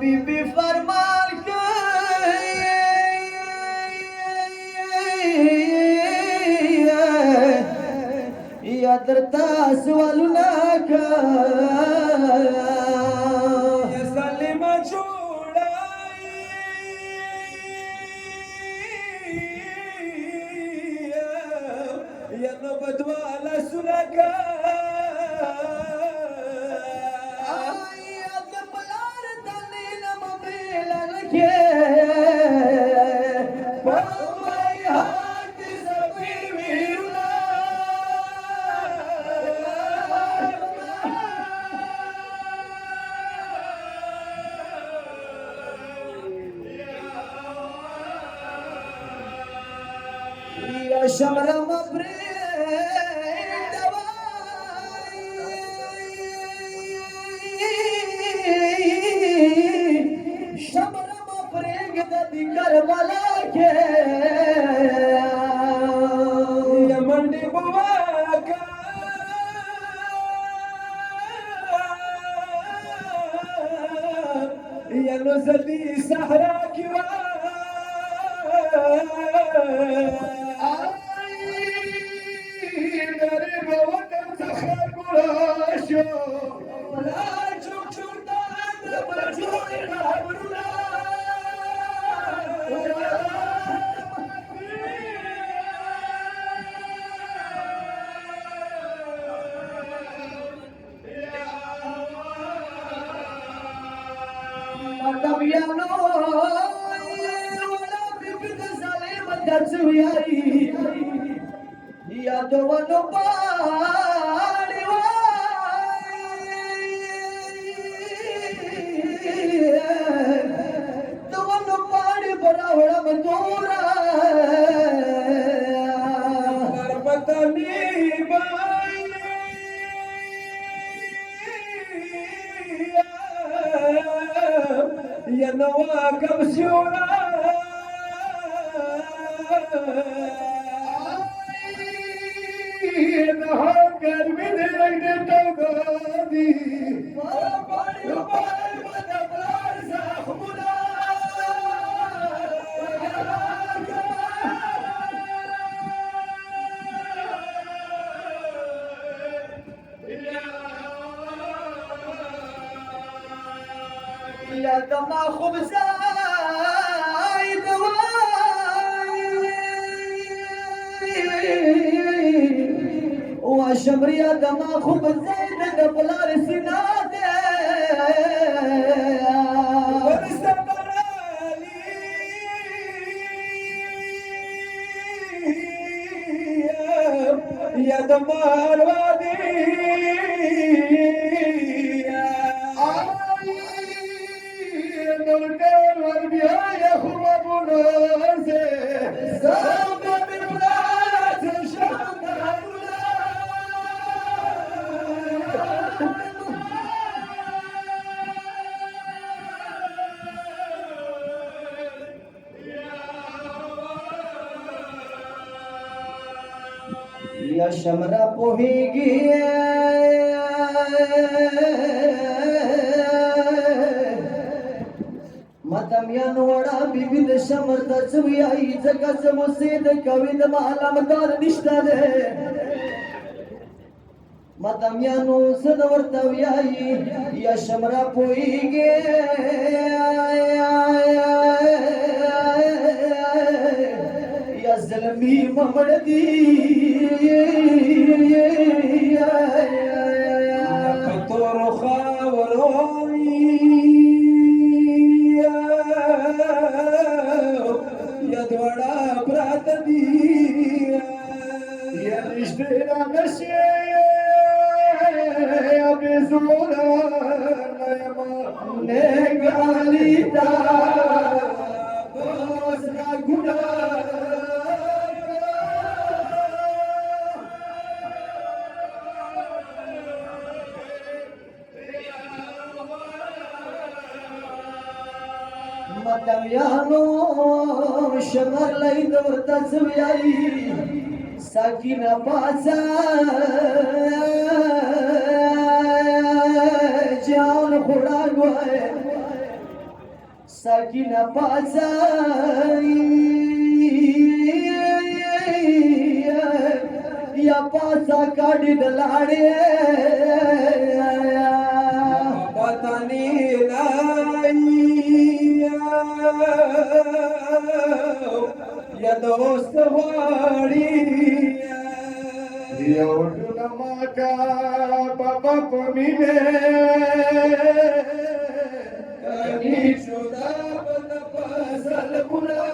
बीबी फरमान के या दरतास वालू नाका या सलीमा छोड़ाई या नबत वाला सुनाका शमरम शमरम प्रेग ददी करबला के या मंडी बुआ का या नुसती सहरा की या दोनों पाड़ी दोनों पाड़ी बरावड़ा मंदूरा पतनी या नवा कब शोरा गर्मी दे रही तो गोदी या दमा खूब وشمريا دما خوب زيد دبلار سناد يا دمار وادي نور والبيا يا خوب بنوزي या शमरा पोहीगी मतम या नोडा विविध समर्थच आई जगाच मसेद कविद मालामदार निष्ठा दे मतम या नो सदवर्तव्याई या शमरा पोहीगे या जलमी ममड़दी कतोर खावरोई या द्वाड़ा प्रात दी या रिश्ते नशे अबे जोरा ने गालीता दोसरा गुना मतमियानो शमर लई दवरताच व्याई साकीना पाचा जान खोडा गोय साकीना पाचाई या पाचा काढीत लाडे पतानी नाही या दोस्त वाडी एवढून माका बाबा पमिने आणि सुद्धा पसल पुरा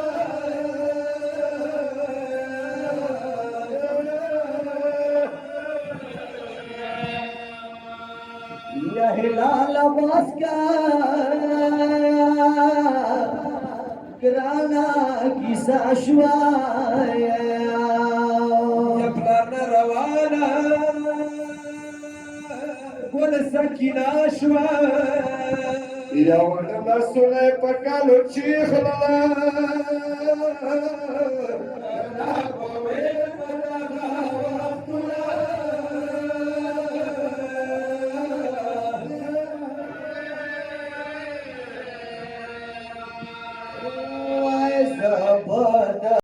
यह लाल बास्का कराना की साशवाया रवाना कोण सखीनाश्वा एवढं सुने पकालो चिखला